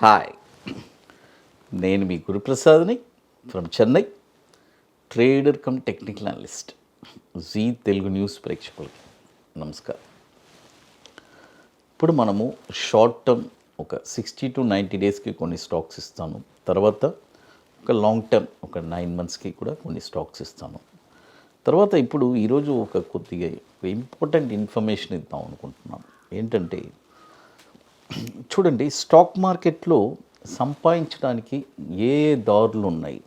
Hi, నేను మీ గురుప్రసాద్ని from Chennai, trader cum technical analyst. Zee Telugu news ప్రేక్షకులకి నమస్కారం. ఇప్పుడు మనము షార్ట్ టర్మ్ ఒక 60 to 90 డేస్కి కొన్ని స్టాక్స్ ఇస్తాను, తర్వాత ఒక లాంగ్ టర్మ్ ఒక 9 monthsకి కూడా కొన్ని స్టాక్స్ ఇస్తాను. తర్వాత ఇప్పుడు ఈరోజు ఒక కొద్దిగా ఇంపార్టెంట్ ఇన్ఫర్మేషన్ ఇద్దాం అనుకుంటున్నాను. ఏంటంటే చూడండి, స్టాక్ మార్కెట్లో సంపాదించడానికి ఏ దారులు ఉన్నాయి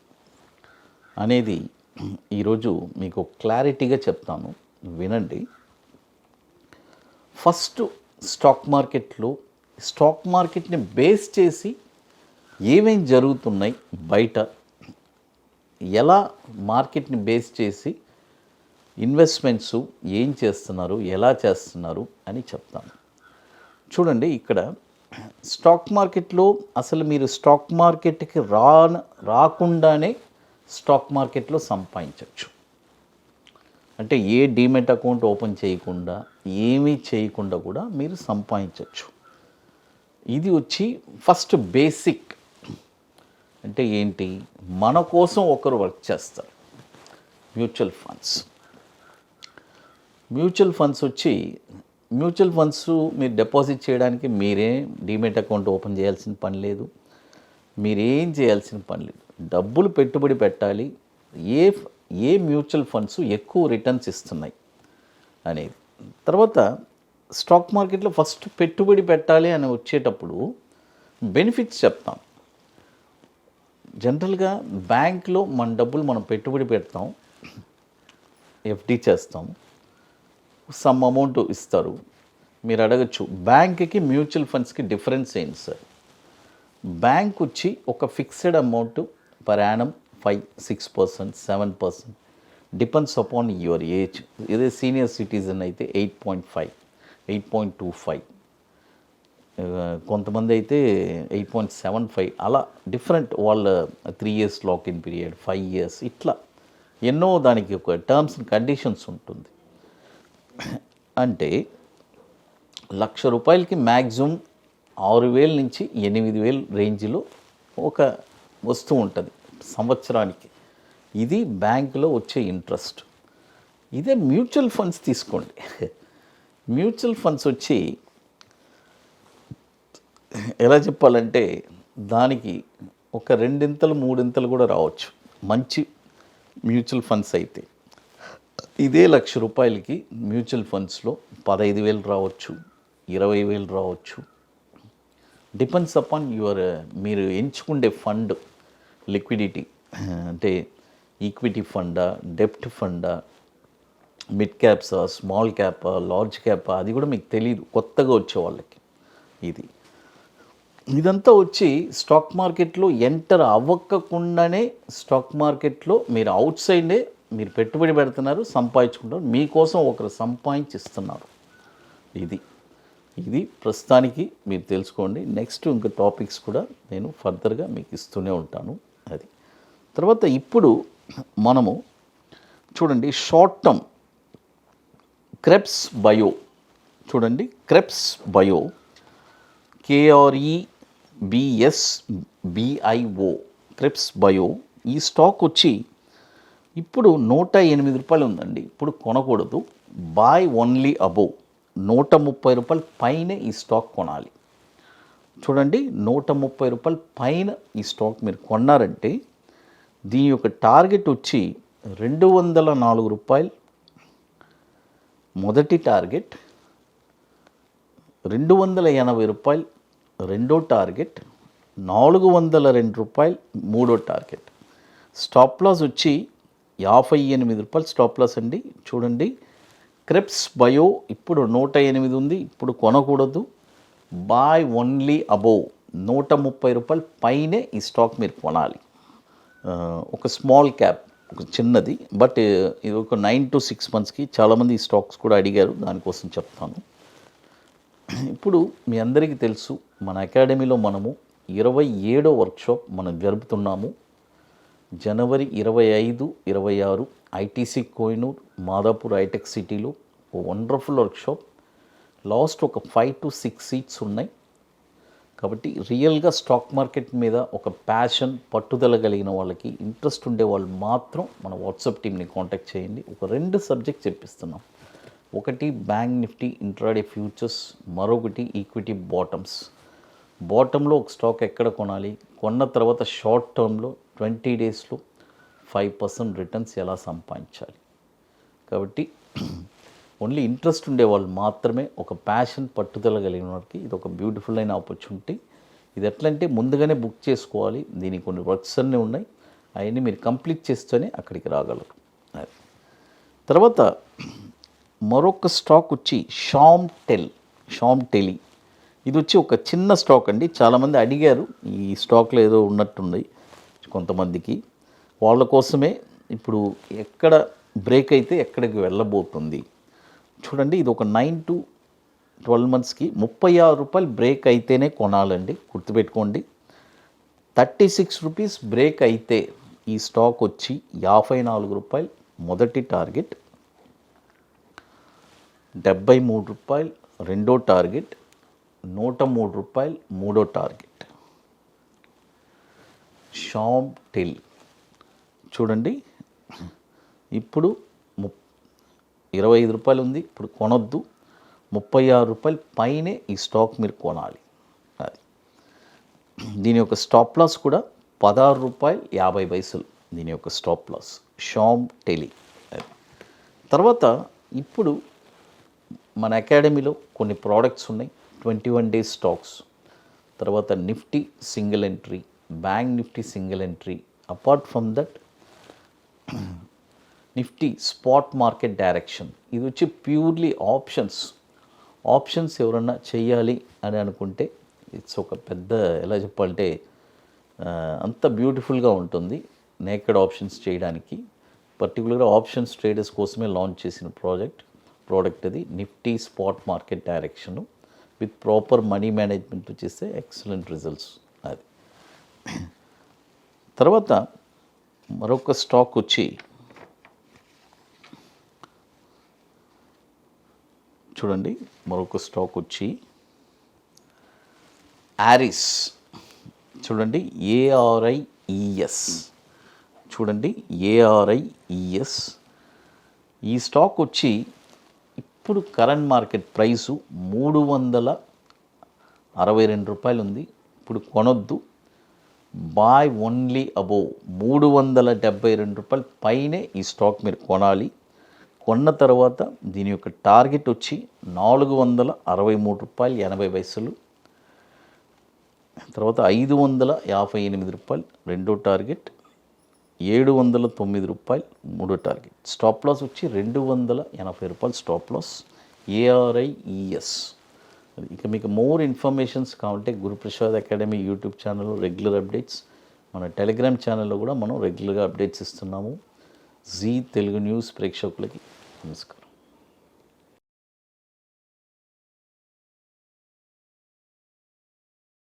అనేది ఈరోజు మీకు క్లారిటీగా చెప్తాను, వినండి. ఫస్ట్, స్టాక్ మార్కెట్ని బేస్ చేసి ఏమేం జరుగుతున్నాయి బయట, ఎలా మార్కెట్ని బేస్ చేసి ఇన్వెస్ట్మెంట్స్ ఏం చేస్తున్నారు, ఎలా చేస్తున్నారు అని చెప్తాను. చూడండి, ఇక్కడ స్టాక్ మార్కెట్లో అసలు మీరు స్టాక్ మార్కెట్కి రాకుండానే స్టాక్ మార్కెట్లో సంపాదించవచ్చు. అంటే ఏ డీమెట్ అకౌంట్ ఓపెన్ చేయకుండా, ఏమీ చేయకుండా కూడా మీరు సంపాదించవచ్చు. ఇది వచ్చి ఫస్ట్ బేసిక్. అంటే ఏంటి, మన కోసం ఒకరు వర్క్ చేస్తారు. మ్యూచువల్ ఫండ్స్ మీరు డిపాజిట్ చేయడానికి మీరే డీమెట్ అకౌంట్ ఓపెన్ చేయాల్సిన పని లేదు, మీరేం చేయాల్సిన పని లేదు. డబ్బులు పెట్టుబడి పెట్టాలి, ఏ మ్యూచువల్ ఫండ్స్ ఎక్కువ రిటర్న్స్ ఇస్తున్నాయి అనేది. తర్వాత స్టాక్ మార్కెట్లో ఫస్ట్ పెట్టుబడి పెట్టాలి అని వచ్చేటప్పుడు బెనిఫిట్స్ చెప్తాం. జనరల్గా బ్యాంక్లో మన డబ్బులు మనం పెట్టుబడి పెడతాం, ఎఫ్డి చేస్తాము, సమ్ అమౌంట్ ఇస్తారు. మీరు అడగచ్చు, బ్యాంక్కి మ్యూచువల్ ఫండ్స్కి డిఫరెన్స్ ఏంటి సార్? బ్యాంక్ వచ్చి ఒక fixed amount per annum 5-6%, 7%, depends upon your age. ఇదే సీనియర్ సిటిజన్ అయితే 8.5, 8.25, కొంతమంది అయితే 8.75, అలా డిఫరెంట్. వాళ్ళ 3 years లాక్-ఇన్ పీరియడ్, 5 years, ఇట్లా ఎన్నో దానికి ఒక టర్మ్స్ అండ్ కండిషన్స్ ఉంటుంది. అంటే ₹1,00,000కి మ్యాక్సిమం 6,000 నుంచి 8,000 రేంజ్లో ఒక వస్తువు ఉంటుంది సంవత్సరానికి. ఇది బ్యాంకులో వచ్చే ఇంట్రెస్ట్. ఇదే మ్యూచువల్ ఫండ్స్ తీసుకోండి. మ్యూచువల్ ఫండ్స్ వచ్చి ఎలా చెప్పాలంటే దానికి ఒక 2 3 కూడా రావచ్చు మంచి మ్యూచువల్ ఫండ్స్ అయితే. ఇదే ₹1,00,000కి మ్యూచువల్ ఫండ్స్లో 15,000 రావచ్చు, 20,000 రావచ్చు. డిపెండ్స్ అపాన్ మీరు ఎంచుకుండే ఫండ్ లిక్విడిటీ. అంటే ఈక్విటీ ఫండా, డెప్ట్ ఫండా, మిడ్ క్యాప్సా, స్మాల్ క్యాపా, లార్జ్ క్యాపా, అది కూడా మీకు తెలియదు కొత్తగా వచ్చే వాళ్ళకి. ఇదంతా వచ్చి స్టాక్ మార్కెట్లో ఎంటర్ అవ్వకుండానే స్టాక్ మార్కెట్లో మీరు అవుట్ సైడే మీరు పెట్టుబడి పెడుతున్నారు, సంపాదించుకుంటారు, మీకోసం ఒకరు సంపాదించిస్తున్నారు. ఇది ప్రస్తుతానికి మీరు తెలుసుకోండి. నెక్స్ట్ ఇంకా టాపిక్స్ కూడా నేను ఫర్దర్గా మీకు ఇస్తూనే ఉంటాను. అది తర్వాత ఇప్పుడు మనము చూడండి, షార్ట్ టర్మ్ క్రెప్స్ బయో. చూడండి, Krebs bio, KREBSBIO, Krebs bio. ఈ స్టాక్ వచ్చి ఇప్పుడు ₹108 ఉందండి. ఇప్పుడు కొనకూడదు, బాయ్ ఓన్లీ అబోవ్. ₹130 పైన ఈ స్టాక్ కొనాలి. చూడండి, ₹130 పైన ఈ స్టాక్ మీరు కొన్నారంటే దీని యొక్క టార్గెట్ వచ్చి ₹204 మొదటి టార్గెట్, ₹280 రెండో టార్గెట్, ₹402 మూడో టార్గెట్. స్టాప్ లాస్ వచ్చి ₹58 స్టాప్ లాస్ అండి. చూడండి, క్రెప్స్ బయో ఇప్పుడు 108 ఉంది, ఇప్పుడు కొనకూడదు, బాయ్ ఓన్లీ అబోవ్. ₹130 పైనే ఈ స్టాక్ మీరు కొనాలి. ఒక స్మాల్ క్యాప్, ఒక చిన్నది, బట్ ఇది ఒక 9 to 6 monthsకి చాలామంది ఈ స్టాక్స్ కూడా అడిగారు, దానికోసం చెప్తాను. ఇప్పుడు మీ అందరికీ తెలుసు, మన అకాడమీలో మనము 27వ వర్క్షాప్ మనం జరుపుతున్నాము. జనవరి 25, 26 ఐటీసీ కోహినూర్, మాదాపూర్ హైటెక్ సిటీలో వండర్ఫుల్ వర్క్షాప్. లాస్ట్ ఒక 5 to 6 సీట్స్ ఉన్నాయి. కాబట్టి రియల్గా స్టాక్ మార్కెట్ మీద ఒక ప్యాషన్ పట్టుదల కలిగిన వాళ్ళకి ఇంట్రెస్ట్ ఉండే వాళ్ళు మాత్రం మన వాట్సాప్ టీమ్ని కాంటాక్ట్ చేయండి. ఒక 2 సబ్జెక్ట్ చెప్పిస్తున్నాం. ఒకటి బ్యాంక్ నిఫ్టీ ఇంట్రాడే ఫ్యూచర్స్, మరొకటి ఈక్విటీ బాటమ్స్. బాటంలో ఒక స్టాక్ ఎక్కడ కొనాలి, కొన్న తర్వాత షార్ట్ టర్మ్లో 20 డేస్లో 5% రిటర్న్స్ ఎలా సంపాదించాలి. కాబట్టి ఓన్లీ ఇంట్రెస్ట్ ఉండే వాళ్ళు మాత్రమే, ఒక ప్యాషన్ పట్టుదల కలిగిన వారికి ఇది ఒక బ్యూటిఫుల్ అయిన ఆపర్చునిటీ. ఇది ఎట్లంటే ముందుగానే బుక్ చేసుకోవాలి. దీనికి కొన్ని వర్క్స్ అన్నీ ఉన్నాయి, అవన్నీ మీరు కంప్లీట్ చేస్తేనే అక్కడికి రాగలరు. తర్వాత మరొక స్టాక్ వచ్చి షామ్ టెలి. ఇది వచ్చి ఒక చిన్న స్టాక్ అండి. చాలామంది అడిగారు ఈ స్టాక్లో ఏదో ఉన్నట్టుంది కొంతమందికి, వాళ్ళ కోసమే ఇప్పుడు ఎక్కడ బ్రేక్ అయితే ఎక్కడికి వెళ్ళబోతుంది చూడండి. ఇది ఒక 9 to 12 monthsకి 36 రూపాయలు బ్రేక్ అయితేనే కొనాలండి, గుర్తుపెట్టుకోండి. 36 రూపీస్ బ్రేక్ అయితే ఈ స్టాక్ వచ్చి 54 రూపాయలు మొదటి టార్గెట్, 73 రూపాయలు రెండో టార్గెట్, 103 రూపాయలు మూడో టార్గెట్. షామ్ టెల్ చూడండి, ఇప్పుడు 25 రూపాయలు ఉంది, ఇప్పుడు కొనొద్దు. 36 రూపాయలు పైనే ఈ స్టాక్ మీరు కొనాలి. అది దీని యొక్క స్టాప్ లాస్ కూడా 16 రూపాయలు 50 పైసలు దీని యొక్క స్టాప్ లాస్. Sam tele. తర్వాత ఇప్పుడు మన అకాడమీలో కొన్ని ప్రోడక్ట్స్ ఉన్నాయి, 21 days స్టాక్స్. తర్వాత Nifty single entry, bank Nifty single entry. Apart from that Nifty spot market direction. ఇది వచ్చి ప్యూర్లీ ఆప్షన్స్ ఎవరన్నా చేయాలి అని అనుకుంటే ఇట్స్ ఒక పెద్ద, ఎలా చెప్పాలంటే అంత బ్యూటిఫుల్గా ఉంటుంది నేకెడ్ ఆప్షన్స్ చేయడానికి. పర్టికులర్గా ఆప్షన్స్ ట్రేడర్స్ కోసమే లాంచ్ చేసిన ప్రోడక్ట్ అది Nifty spot market direction with proper money management చేస్తే ఎక్సలెంట్ రిజల్ట్స్. అది తర్వాత మరొక స్టాక్ వచ్చి చూడండి, మరొక స్టాక్ వచ్చి ఆరిస్. చూడండి, ARIES. చూడండి, ARIES. ఈ స్టాక్ వచ్చి ఇప్పుడు కరెంట్ మార్కెట్ ప్రైసు 362 రూపాయలు ఉంది. ఇప్పుడు కొనొద్దు, బాయ్ ఓన్లీ అబోవ్ 372 రూపాయలు పైనే ఈ స్టాక్ మీరు కొనాలి. కొన్న తర్వాత దీని యొక్క టార్గెట్ వచ్చి 463 రూపాయలు 80 పైసలు. తర్వాత 558 రూపాయలు రెండో టార్గెట్, 709 రూపాయలు మూడో టార్గెట్. స్టాప్ లాస్ వచ్చి 280 రూపాయలు స్టాప్ లాస్. ARIES. ఇక మీకు మోర్ ఇన్ఫర్మేషన్స్ కావాలంటే గురుప్రసాద్ అకాడమీ యూట్యూబ్ ఛానల్లో రెగ్యులర్ అప్డేట్స్, మన టెలిగ్రామ్ ఛానల్లో కూడా మనం రెగ్యులర్గా అప్డేట్స్ ఇస్తున్నాము. జీ తెలుగు న్యూస్ ప్రేక్షకులకి నమస్కారం.